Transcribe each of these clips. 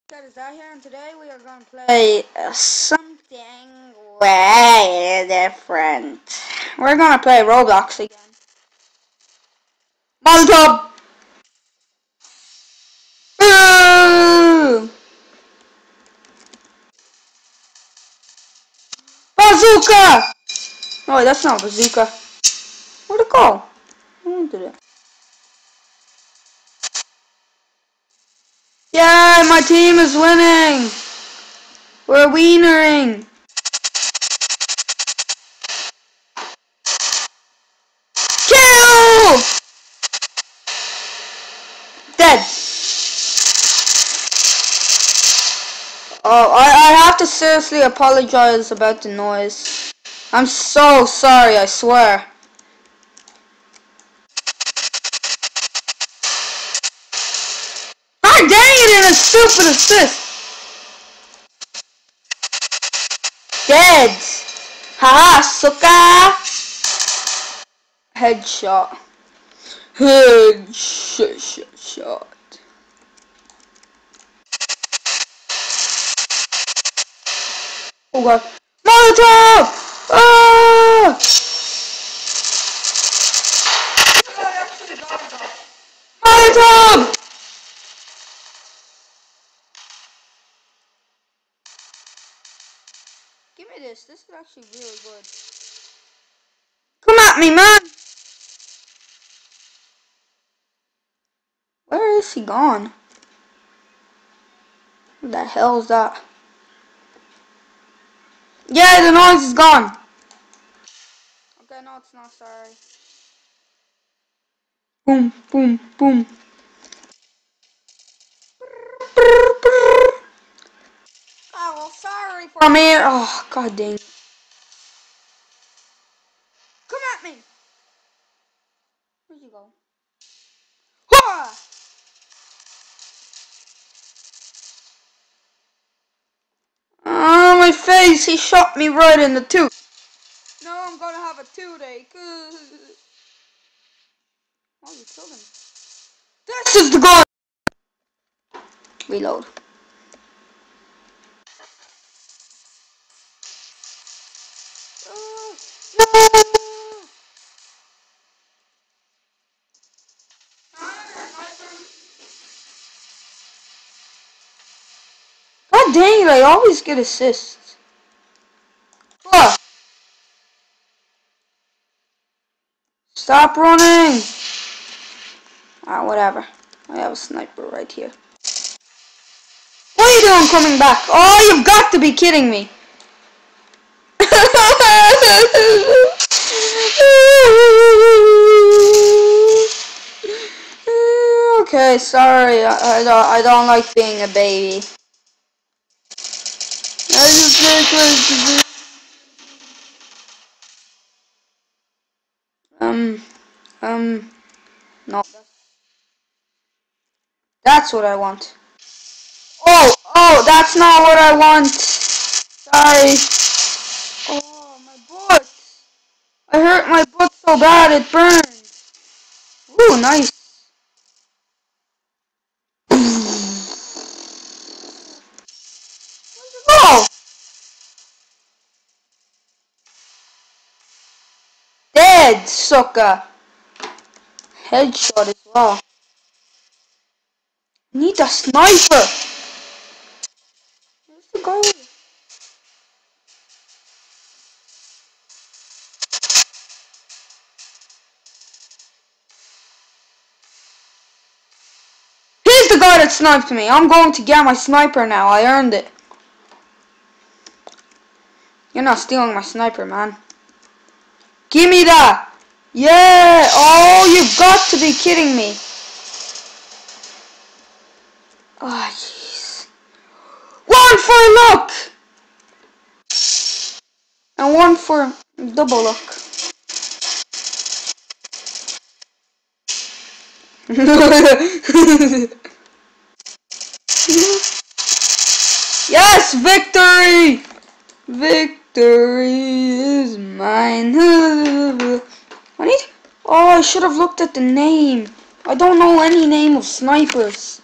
That is out here, and today we are going to play something way different. We're going to play Roblox again. Molotov! Boo! Bazooka! Oh, wait, that's not bazooka. Where'd it go? Who did it? Yeah, my team is winning! We're wienering! Kill! Dead! Oh, I have to seriously apologize about the noise. I'm so sorry, I swear. God dang it, in a stupid assist! Dead! Haha, sucker! Headshot. Headshot. Oh god. Molotov! Ah! Molotov! Give me this. This is actually really good. Come at me, man! Where is he gone? What the hell is that? Yeah, the noise is gone. Okay, no, it's not. Sorry. Boom, boom, boom. Oh, well, sorry for me. Oh, god dang. Come at me. Where'd you go? Hurrah! Oh, my face. He shot me right in the tooth. Now I'm gonna have a toothache. Oh, you killed him. This is the goal. Reload. No! God dang it, I always get assists. Oh, stop running! Ah, whatever. I have a sniper right here. What are you doing coming back? Oh, you've got to be kidding me. Okay, sorry. I don't like being a baby. I just very close to no. That's what I want. Oh, that's not what I want. Sorry. Oh, my butt. I hurt my butt so bad it burned. Ooh, nice. Oh! Dead, sucker. Headshot as well. Need a sniper. Where's the guy? He's the guy that sniped me. I'm going to get my sniper now. I earned it. You're not stealing my sniper, man. Give me that. Yeah. Oh, you've got to be kidding me. Oh, jeez. One for luck. And one for double luck. Yes, victory! Victory is mine. I need. Oh, I should have looked at the name. I don't know any name of snipers.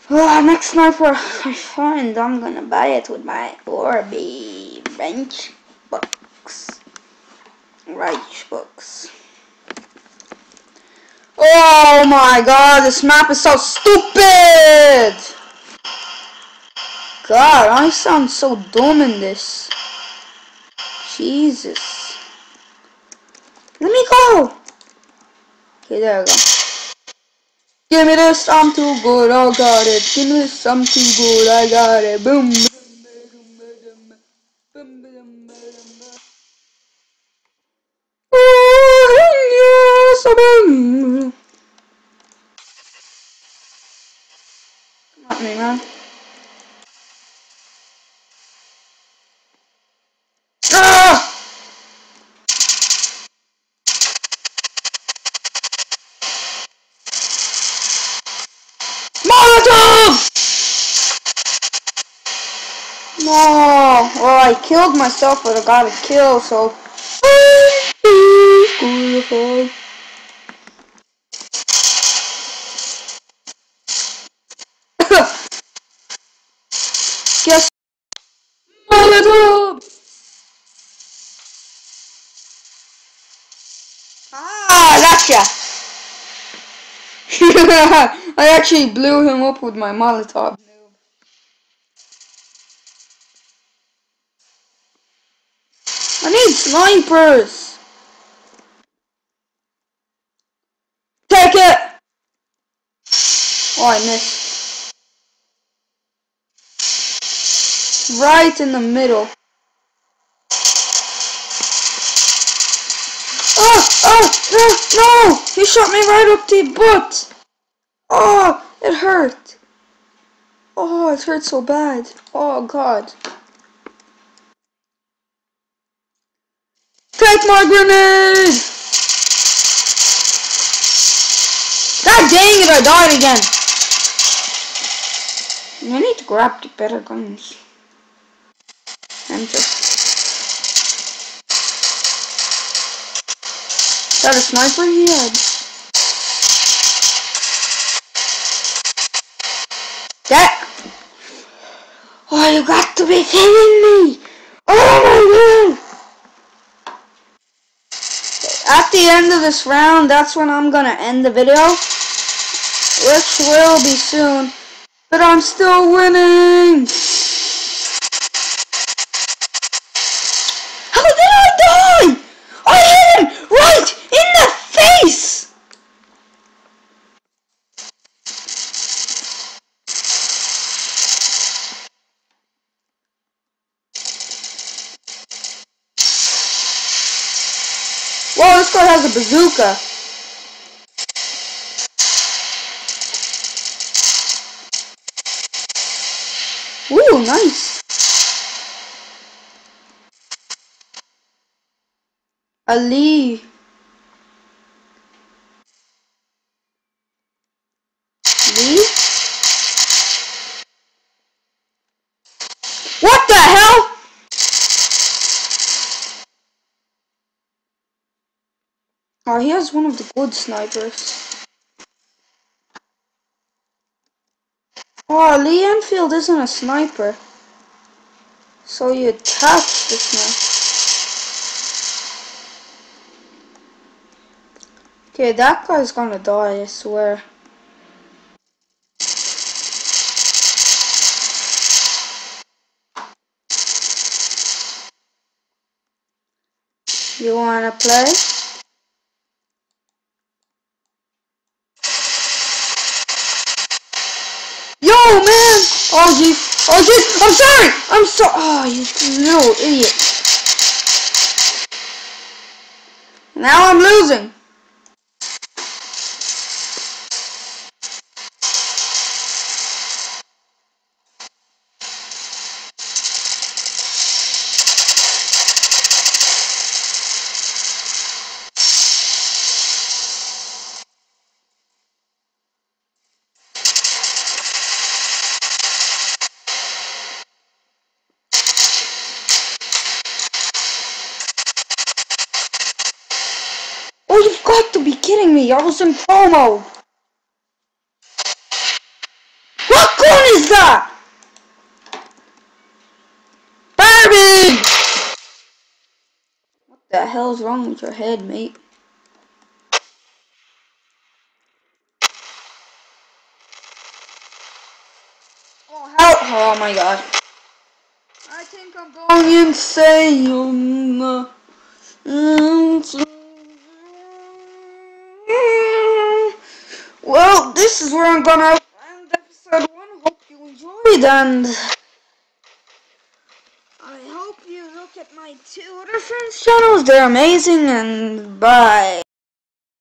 Next sniper I find, I'm gonna buy it with my Orby bench box. Right box. Oh my god, this map is so stupid! God, I sound so dumb in this. Jesus. Let me go! Okay, there we go. Give me this, I'm too good, I got it. Give me this, I'm too good, I got it. Boom. Oh, yes, boom. Come at me, man. Ah! Molotov! No! Well, I killed myself, but I got a kill, so... Guess Molotov! Ah, gotcha! I actually blew him up with my Molotov. I need snipers! Take it! Oh, I missed. Right in the middle. No! He shot me right up the butt! Oh, it hurt. Oh, it hurt so bad. Oh, God. Take my grenade! God dang it, I died again. I need to grab the better guns. Enter. Is that a sniper he had? That. Oh, you got to be kidding me! Oh my god! At the end of this round, that's when I'm gonna end the video. Which will be soon. But I'm still winning! How did I die? I hit him right in the face! Whoa, this guy has a bazooka. Ooh, nice. Ali. Lee? What the hell? Oh, he has one of the good snipers. Oh, Lee Enfield isn't a sniper. So you attach the sniper. Okay, that guy's gonna die, I swear. You wanna play? Yo, man! Oh, jeez. Oh, jeez. I'm sorry! I'm so. Oh, you little idiot. Now I'm losing. Oh, you've got to be kidding me. I was in promo. What? hell's wrong with your head, mate? Oh, how? Oh my god. I think I'm going insane. Well, this is where I'm gonna end episode 1. Hope you enjoyed, and I hope you look at my 2 other friends' channels. They're amazing, and bye.